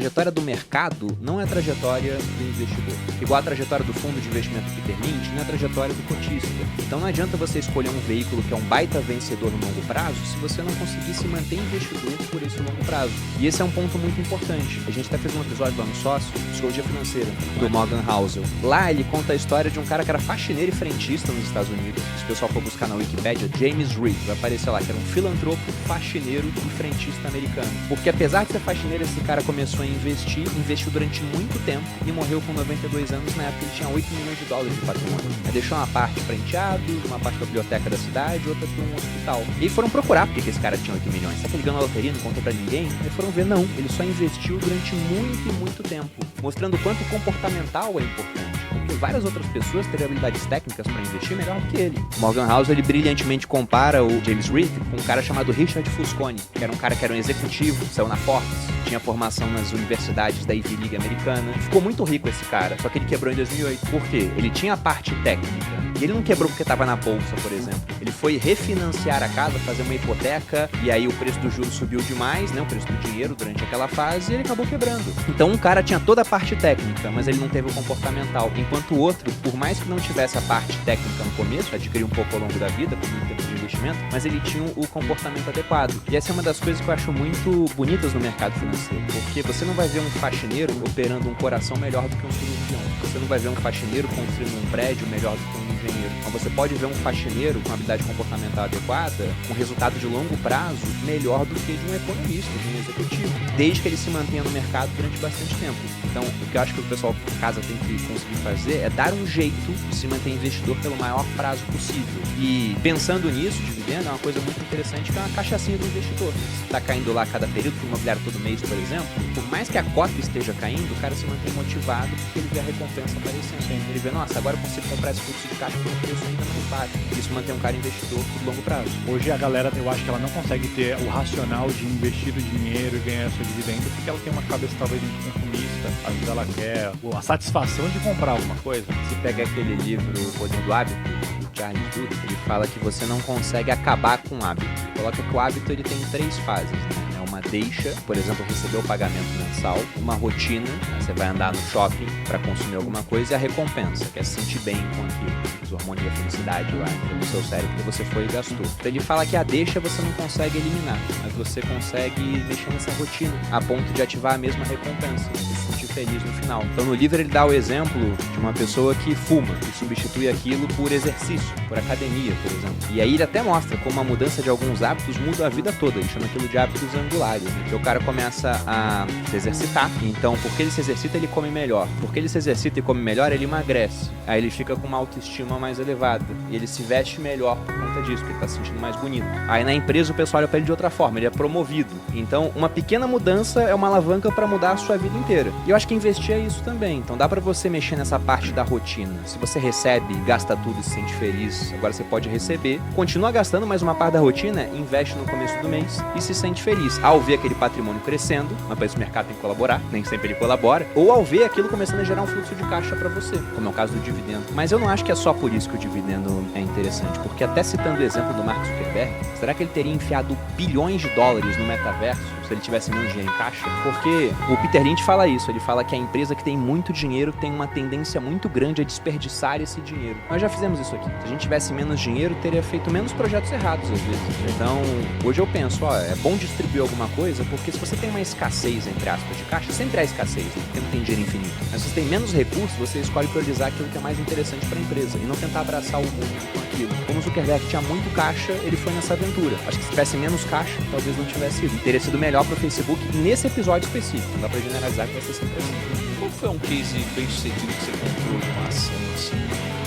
A trajetória do mercado não é a trajetória do investidor. Igual a trajetória do fundo de investimento Peter Lynch, não é a trajetória do cotista. Então não adianta você escolher um veículo que é um baita vencedor no longo prazo se você não conseguir se manter investidor por esse longo prazo. E esse é um ponto muito importante. A gente até fez um episódio lá no Sócio, Psicologia Financeira, do Morgan Housel. Lá ele conta a história de um cara que era faxineiro e frentista nos Estados Unidos. Se o pessoal for buscar na Wikipedia, James Reed, vai aparecer lá, que era um filantropo, faxineiro e frentista americano. Porque apesar de ser faxineiro, esse cara começou a investiu durante muito tempo e morreu com 92 anos. Na época ele tinha 8 milhões de dólares de patrimônio. Ele deixou uma parte para enteados, uma parte para a biblioteca da cidade, outra para um hospital. E aí foram procurar porque esse cara tinha 8 milhões. Será que ele ganhou na loteria, não contou para ninguém? Aí foram ver, não. Ele só investiu durante muito e muito tempo, mostrando o quanto comportamental é importante. Porque várias outras pessoas teriam habilidades técnicas para investir melhor do que ele. Morgan Housel, ele brilhantemente compara o James Reed com um cara chamado Richard Fusconi, que era um cara que era um executivo, saiu na Forbes, tinha formação nas universidades da Ivy League americana. Ficou muito rico esse cara, só que ele quebrou em 2008. Por quê? Ele tinha a parte técnica. E ele não quebrou porque estava na bolsa, por exemplo. Ele foi refinanciar a casa, fazer uma hipoteca, e aí o preço do juro subiu demais, né? O preço do dinheiro durante aquela fase, e ele acabou quebrando. Então um cara tinha toda a parte técnica, mas ele não teve o comportamental. Enquanto o outro, por mais que não tivesse a parte técnica no começo, adquiriu um pouco ao longo da vida, com muito tempo de investimento, mas ele tinha o comportamento adequado. E essa é uma das coisas que eu acho muito bonitas no mercado financeiro, porque você não vai ver um faxineiro operando um coração melhor do que um cirurgião. Você não vai ver um faxineiro construindo um prédio melhor do que um engenheiro. Então você pode ver um faxineiro com habilidade comportamental adequada, com resultado de longo prazo, melhor do que de um economista, de um executivo, desde que ele se mantenha no mercado durante bastante tempo. Então, o que eu acho que o pessoal em casa tem que conseguir fazer é dar um jeito de se manter investidor pelo maior prazo possível. E pensando nisso, dividendo é uma coisa muito interessante, que é uma cachaçinha do investidor. Se está caindo lá cada período, fundo imobiliário todo mês, por exemplo, por mais que a cota esteja caindo, o cara se mantém motivado porque ele vê a recompensa aparecendo. Ele vê, nossa, agora eu consigo comprar esse fluxo de caixa por um preço ainda mais baixo. Isso mantém um cara investidor por longo prazo. Hoje a galera, eu acho que ela não consegue ter o racional de investir o dinheiro e ganhar seu dividendo porque ela tem uma cabeça talvez muito consumista. Às vezes ela quer a satisfação de comprar alguma coisa. Se pega aquele livro O Poder do Hábito, do Charles Duhigg, ele fala que você não consegue acabar com o hábito. Coloca que o hábito ele tem 3 fases, né? Uma deixa, por exemplo, receber o pagamento mensal, uma rotina, você vai andar no shopping para consumir alguma coisa, e a recompensa, que é se sentir bem com aquilo, os hormônios da felicidade lá no seu cérebro que você foi e gastou. Então ele fala que a deixa você não consegue eliminar, mas você consegue mexer nessa rotina a ponto de ativar a mesma recompensa, se sentir feliz no final. Então no livro ele dá o exemplo de uma pessoa que fuma e substitui aquilo por exercício, por academia, por exemplo. E aí ele até mostra como a mudança de alguns hábitos muda a vida toda. Ele chama aquilo de hábitos angulares, né? Que o cara começa a se exercitar. Então, porque ele se exercita, ele come melhor. Porque ele se exercita e come melhor, ele emagrece. Aí ele fica com uma autoestima mais elevada. E ele se veste melhor por conta disso, porque ele tá se sentindo mais bonito. Aí na empresa o pessoal olha pra ele de outra forma, ele é promovido. Então, uma pequena mudança é uma alavanca para mudar a sua vida inteira. E eu acho que investir é isso também. Então dá pra você mexer nessa parte da rotina. Se você recebe, gasta tudo e se sente feliz, agora você pode receber, continua gastando, mas uma parte da rotina investe no começo do mês e se sente feliz. Ao ver aquele patrimônio crescendo, mas para isso o mercado tem que colaborar, nem sempre ele colabora, ou ao ver aquilo começando a gerar um fluxo de caixa para você, como é o caso do dividendo. Mas eu não acho que é só por isso que o dividendo é interessante, porque até citando o exemplo do Mark Zuckerberg, será que ele teria enfiado bilhões de dólares no metaverso se ele tivesse menos dinheiro em caixa? Porque o Peter Lynch fala isso, ele fala que a empresa que tem muito dinheiro tem uma tendência muito grande a desperdiçar esse dinheiro. Nós já fizemos isso aqui. Se a gente tivesse menos dinheiro, teria feito menos projetos errados às vezes. Então, hoje eu penso, é bom distribuir alguma coisa, porque se você tem uma escassez, entre aspas, de caixa, sempre há escassez, né? Porque não tem dinheiro infinito. Mas se você tem menos recursos, você escolhe priorizar aquilo que é mais interessante para a empresa e não tentar abraçar o mundo com aquilo. Como o Zuckerberg tinha muito caixa, ele foi nessa aventura. Acho que se tivesse menos caixa, talvez não tivesse ido. Teria sido melhor para o Facebook nesse episódio específico. Não dá para generalizar que vai ser sempre assim. Qual foi um case bem sucedido que você comprou de uma ação assim,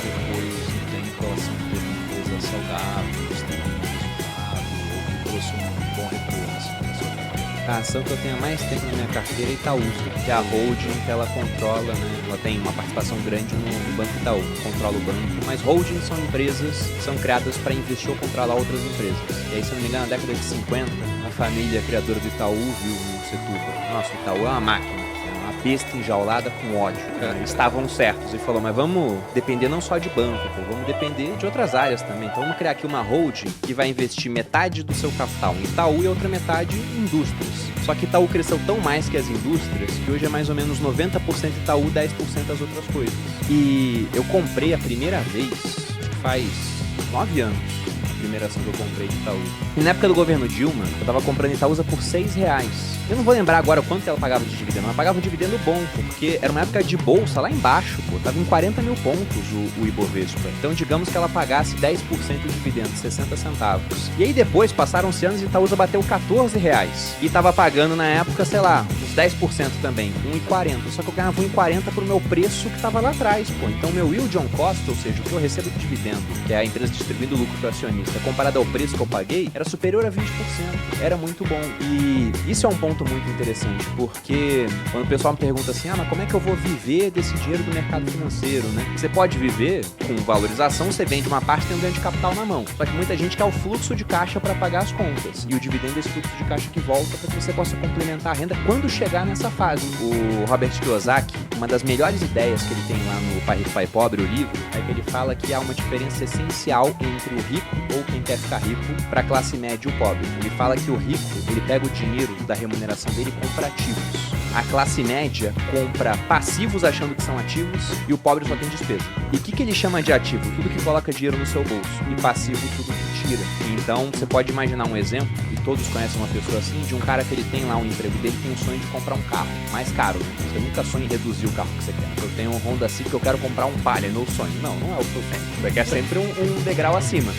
depois de um tempo ela sempre teve uma empresa saudável, que teve um resultado, ou que trouxe um bom retorno assim, para a sua carreira? A ação que eu tenho há mais tempo na minha carteira é Itaúsa, que é a holding que ela controla, né? Ela tem uma participação grande no Banco Itaú, controla o banco, mas holdings são empresas que são criadas para investir ou controlar outras empresas. E aí, se não me engano, na década de 50, a família criadora do Itaú viu no Setúbal. Nossa, o Itaú é uma máquina. Besta enjaulada com ódio. Estavam certos e falou, mas vamos depender não só de banco, vamos depender de outras áreas também. Então vamos criar aqui uma holding que vai investir metade do seu capital em Itaú e outra metade em indústrias. Só que Itaú cresceu tão mais que as indústrias que hoje é mais ou menos 90% Itaú, 10% as outras coisas. E eu comprei a primeira vez faz 9 anos. Primeira ação que eu comprei de Itaú. E na época do governo Dilma, eu tava comprando Itaúsa por R$6. Eu não vou lembrar agora quanto ela pagava de dividendo, mas pagava um dividendo bom, porque era uma época de bolsa lá embaixo, pô. Tava em 40 mil pontos o Ibovespa. Então digamos que ela pagasse 10% de dividendo, 60 centavos. E aí depois, passaram-se anos e Itaúsa bateu R$14. E tava pagando na época, sei lá, uns 10% também, 1,40. Só que eu ganhava 1,40 pro meu preço que tava lá atrás, pô. Então meu yield on cost, ou seja, o que eu recebo de dividendo, que é a empresa distribuindo lucro para acionista, comparado ao preço que eu paguei, era superior a 20%. Era muito bom. E isso é um ponto muito interessante, porque quando o pessoal me pergunta assim, mas como é que eu vou viver desse dinheiro do mercado financeiro, né? Você pode viver com valorização, você vende uma parte e tem um ganho de capital na mão. Só que muita gente quer o fluxo de caixa para pagar as contas. E o dividendo é esse fluxo de caixa que volta para que você possa complementar a renda quando chegar nessa fase. O Robert Kiyosaki, uma das melhores ideias que ele tem lá no Pai Rico, Pai Pobre, o livro, é que ele fala que há uma diferença essencial entre o rico ou quem quer ficar rico para a classe média e o pobre. Ele fala que o rico, ele pega o dinheiro da remuneração dele e compra ativos. A classe média compra passivos achando que são ativos e o pobre só tem despesa. E o que ele chama de ativo? Tudo que coloca dinheiro no seu bolso. E passivo, tudo que tira. Então, você pode imaginar um exemplo, e todos conhecem uma pessoa assim, de um cara que ele tem lá um emprego dele, tem um sonho de comprar um carro mais caro. Você nunca sonha em reduzir o carro que você quer. Eu tenho um Honda Civic que eu quero comprar um Palio, é meu sonho. Não, não é o seu sonho. Você quer sempre um degrau acima.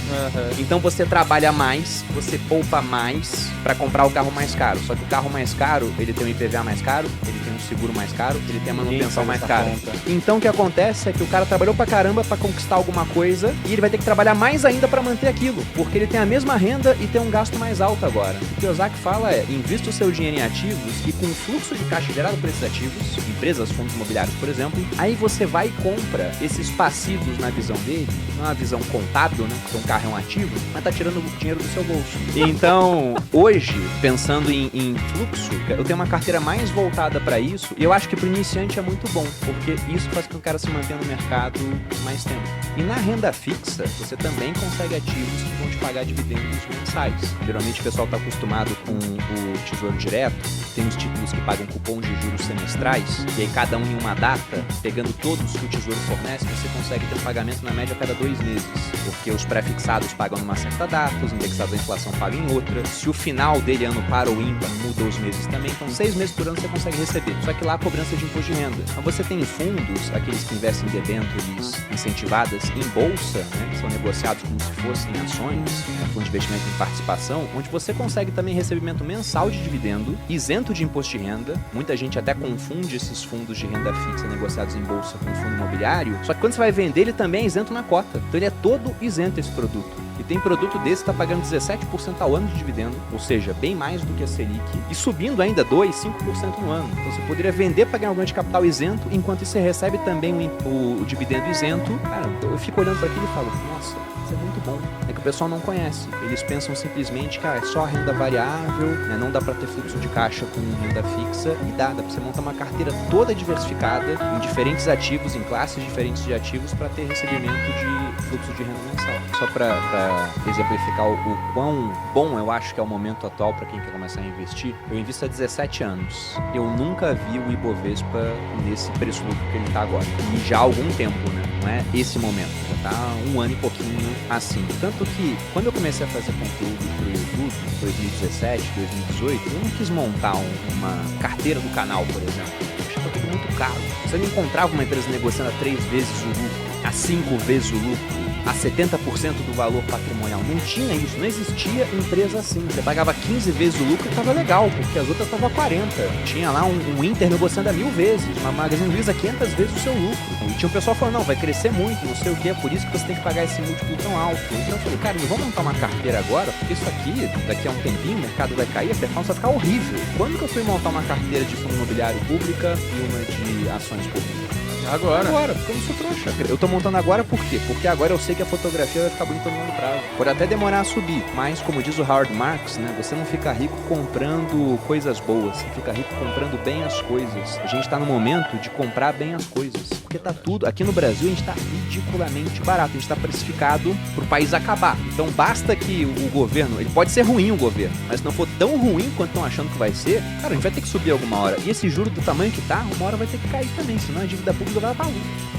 Então você trabalha mais, você poupa mais para comprar o carro mais caro. Só que o carro mais caro, ele tem um IPVA mais caro, ele tem um seguro mais caro, ele tem a manutenção mais cara. Então o que acontece é que o cara trabalhou pra caramba pra conquistar alguma coisa e ele vai ter que trabalhar mais ainda pra manter aquilo, porque ele tem a mesma renda e tem um gasto mais alto agora. O que o Kiyosaki fala é, invista o seu dinheiro em ativos e com o fluxo de caixa gerado por esses ativos, empresas, fundos imobiliários, por exemplo, aí você vai e compra esses passivos na visão dele, não é uma visão contábil, né, porque um carro é um ativo, mas tá tirando o dinheiro do seu bolso. Então, hoje, pensando em fluxo, eu tenho uma carteira mais voltada para isso, e eu acho que para o iniciante é muito bom, porque isso faz com que o cara se mantenha no mercado mais tempo. E na renda fixa, você também consegue ativos que vão te pagar dividendos mensais. Geralmente o pessoal está acostumado com o Tesouro Direto, tem os títulos que pagam cupom de juros semestrais, e aí cada um em uma data, pegando todos que o Tesouro fornece, você consegue ter um pagamento na média a cada 2 meses, porque os pré-fixados pagam numa certa data, os indexados da inflação pagam em outra, se o final dele, ano par ou ímpar, muda os meses também, então 6 meses por ano você consegue receber. Só que lá a cobrança de imposto de renda. Então você tem fundos, aqueles que investem em debêntures incentivadas em bolsa, né, que são negociados como se fossem ações, fundo de investimento em participação, onde você consegue também recebimento mensal de dividendo, isento de imposto de renda. Muita gente até confunde esses fundos de renda fixa negociados em bolsa com fundo imobiliário, só que quando você vai vender, ele também é isento na cota. Então ele é todo isento esse produto. E tem produto desse que está pagando 17% ao ano de dividendo, ou seja, bem mais do que a Selic, e subindo ainda 2%, 5% no ano. Então você poderia vender para ganhar um ganho de capital isento, enquanto você recebe também o dividendo isento. Cara, eu fico olhando para aquilo e falo, nossa, isso é muito bom. É que o pessoal não conhece. Eles pensam simplesmente que é só renda variável, né? Não dá para ter fluxo de caixa com renda fixa, e dá para você montar uma carteira toda diversificada em diferentes ativos, em classes diferentes de ativos, para ter recebimento de fluxo de renda mensal. Só para exemplificar o quão bom eu acho que é o momento atual para quem quer começar a investir, eu invisto há 17 anos. Eu nunca vi o Ibovespa nesse preço lucro que ele está agora. E já há algum tempo, né? Não é esse momento. Já está 1 ano e pouquinho assim. Tanto que, quando eu comecei a fazer conteúdo pro YouTube, 2017, 2018, eu não quis montar uma carteira do canal, por exemplo. Eu achava tudo muito caro. Você não encontrava uma empresa negociando a 3 vezes o lucro, a 5 vezes o lucro, a 70% do valor patrimonial. Não tinha isso, não existia empresa assim. Você pagava 15 vezes o lucro e estava legal, porque as outras estavam a 40. Tinha lá um Inter negociando a 1000 vezes, uma Magazine Luiza 500 vezes o seu lucro. E tinha um pessoal falando, não, vai crescer muito, não sei o que, é por isso que você tem que pagar esse múltiplo tão alto. Então eu falei, cara, não vamos montar uma carteira agora, porque isso aqui, daqui a um tempinho, o mercado vai cair, a performance vai ficar horrível. Quando que eu fui montar uma carteira de fundo imobiliário pública e uma de ações públicas? Agora, porque eu não sou trouxa. Eu tô montando agora por quê? Porque agora eu sei sei que a fotografia vai ficar bonita no longo prazo. Pode até demorar a subir, mas como diz o Howard Marks, né, você não fica rico comprando coisas boas, você fica rico comprando bem as coisas. A gente tá no momento de comprar bem as coisas, porque tá tudo, aqui no Brasil a gente tá ridiculamente barato, a gente tá precificado pro país acabar. Então basta que o governo, ele pode ser ruim o governo, mas se não for tão ruim quanto estão achando que vai ser, cara, a gente vai ter que subir alguma hora. E esse juro do tamanho que tá, uma hora vai ter que cair também, senão a dívida pública vai pra luz.